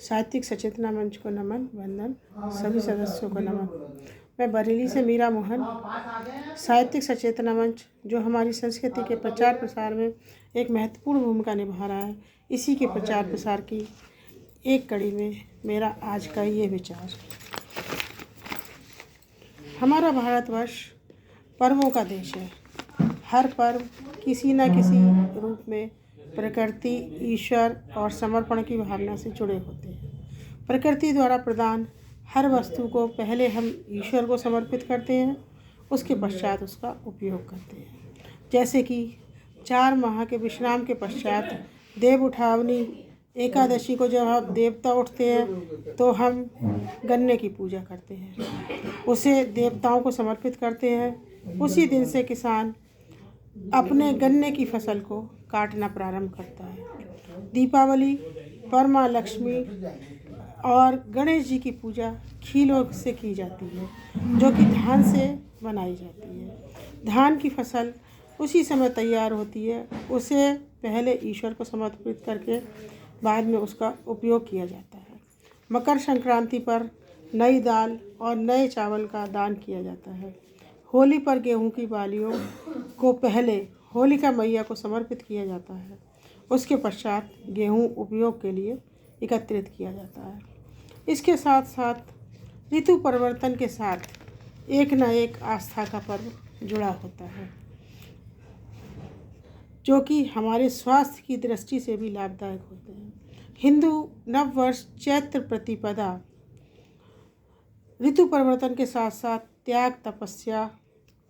साहित्यिक सचेतना मंच को नमन, वंदन। सभी सदस्यों को नमन। मैं बरेली से मीरा मोहन। साहित्यिक सचेतना मंच जो हमारी संस्कृति के प्रचार प्रसार में एक महत्वपूर्ण भूमिका निभा रहा है, इसी के प्रचार प्रसार की एक कड़ी में मेरा आज का ये विचार। हमारा भारतवर्ष पर्वों का देश है। हर पर्व किसी न किसी रूप में प्रकृति, ईश्वर और समर्पण की भावना से जुड़े होते हैं। प्रकृति द्वारा प्रदान हर वस्तु को पहले हम ईश्वर को समर्पित करते हैं, उसके पश्चात उसका उपयोग करते हैं। जैसे कि 4 माह के विश्राम के पश्चात देव उठावनी एकादशी को जब हम देवता उठते हैं तो हम गन्ने की पूजा करते हैं, उसे देवताओं को समर्पित करते हैं। उसी दिन से किसान अपने गन्ने की फसल को काटना प्रारंभ करता है। दीपावली पर माँ लक्ष्मी और गणेश जी की पूजा खीलों से की जाती है, जो कि धान से बनाई जाती है। धान की फसल उसी समय तैयार होती है, उसे पहले ईश्वर को समर्पित करके बाद में उसका उपयोग किया जाता है। मकर संक्रांति पर नई दाल और नए चावल का दान किया जाता है। होली पर गेहूं की बालियों को पहले होलिका मैया को समर्पित किया जाता है, उसके पश्चात गेहूं उपयोग के लिए एकत्रित किया जाता है। इसके साथ साथ ऋतु परिवर्तन के साथ एक न एक आस्था का पर्व जुड़ा होता है, जो कि हमारे स्वास्थ्य की दृष्टि से भी लाभदायक होते हैं। हिंदू नववर्ष चैत्र प्रतिपदा ऋतु परिवर्तन के साथ साथ त्याग, तपस्या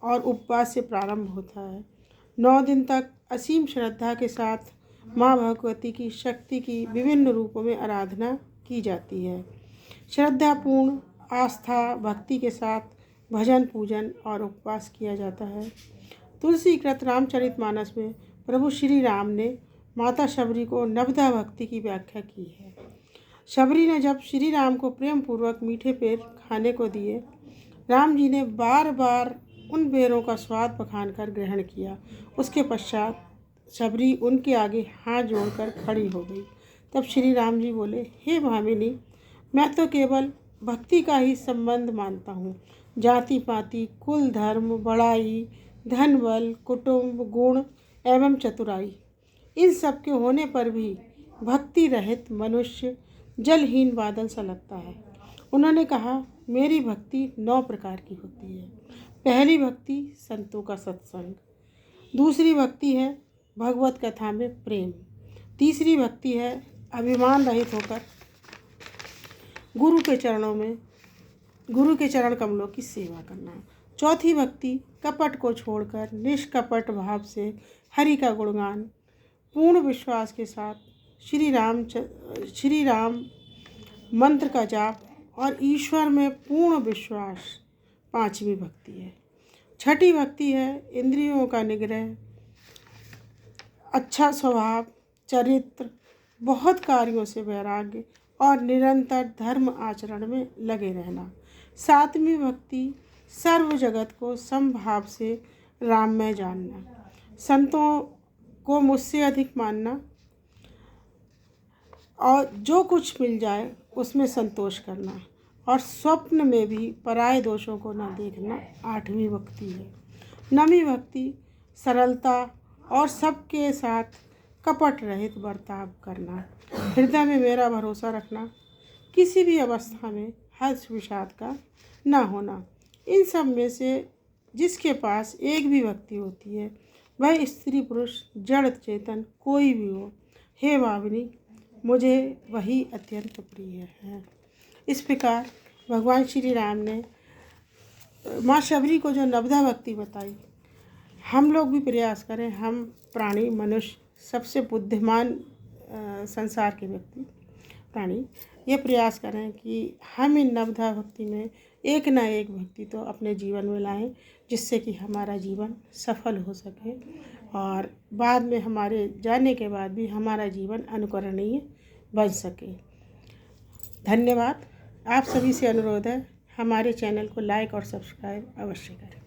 और उपवास से प्रारंभ होता है। 9 दिन तक असीम श्रद्धा के साथ माँ भगवती की शक्ति की विभिन्न रूपों में आराधना की जाती है। श्रद्धापूर्ण आस्था, भक्ति के साथ भजन, पूजन और उपवास किया जाता है। तुलसी कृत रामचरितमानस में प्रभु श्री राम ने माता शबरी को नवधा भक्ति की व्याख्या की है। शबरी ने जब श्री राम को प्रेम पूर्वक मीठे पेड़ खाने को दिए, राम जी ने बार बार उन बेरों का स्वाद बखान कर ग्रहण किया। उसके पश्चात शबरी उनके आगे हाथ जोड़कर खड़ी हो गई। तब श्री राम जी बोले, हे भामिनी, मैं तो केवल भक्ति का ही संबंध मानता हूँ। जाति पाति, कुल, धर्म, बड़ाई, धन, बल, कुटुंब, गुण एवं चतुराई, इन सब के होने पर भी भक्ति रहित मनुष्य जलहीन बादल सा लगता है। उन्होंने कहा, मेरी भक्ति 9 प्रकार की होती है। पहली भक्ति संतों का सत्संग, दूसरी भक्ति है भगवत कथा में प्रेम, तीसरी भक्ति है अभिमान रहित होकर गुरु के चरण कमलों की सेवा करना, चौथी भक्ति कपट को छोड़कर निष्कपट भाव से हरि का गुणगान, पूर्ण विश्वास के साथ श्री राम मंत्र का जाप और ईश्वर में पूर्ण विश्वास, पांचवी भक्ति है। छठी भक्ति है इंद्रियों का निग्रह, अच्छा स्वभाव, चरित्र, बहुत कार्यों से वैराग्य और निरंतर धर्म आचरण में लगे रहना। सातवीं भक्ति सर्व जगत को समभाव से राम में जानना, संतों को मुझसे अधिक मानना और जो कुछ मिल जाए उसमें संतोष करना और स्वप्न में भी पराये दोषों को न देखना, आठवीं भक्ति है। नवीं भक्ति सरलता और सबके साथ कपट रहित बर्ताव करना, हृदय में मेरा भरोसा रखना, किसी भी अवस्था में हर्ष विषाद का न होना। इन सब में से जिसके पास एक भी भक्ति होती है, वह स्त्री पुरुष जड़ चेतन कोई भी हो, हे भाविनी, मुझे वही अत्यंत प्रिय है। इस प्रकार भगवान श्री राम ने माँ शबरी को जो नवधा भक्ति बताई, हम लोग भी प्रयास करें। हम प्राणी, मनुष्य, सबसे बुद्धिमान संसार के व्यक्ति प्राणी, ये प्रयास करें कि हम इन नवधा भक्ति में एक न एक भक्ति तो अपने जीवन में लाएं, जिससे कि हमारा जीवन सफल हो सके और बाद में हमारे जाने के बाद भी हमारा जीवन अनुकरणीय बन सके। धन्यवाद। आप सभी से अनुरोध है, हमारे चैनल को लाइक और सब्सक्राइब अवश्य करें।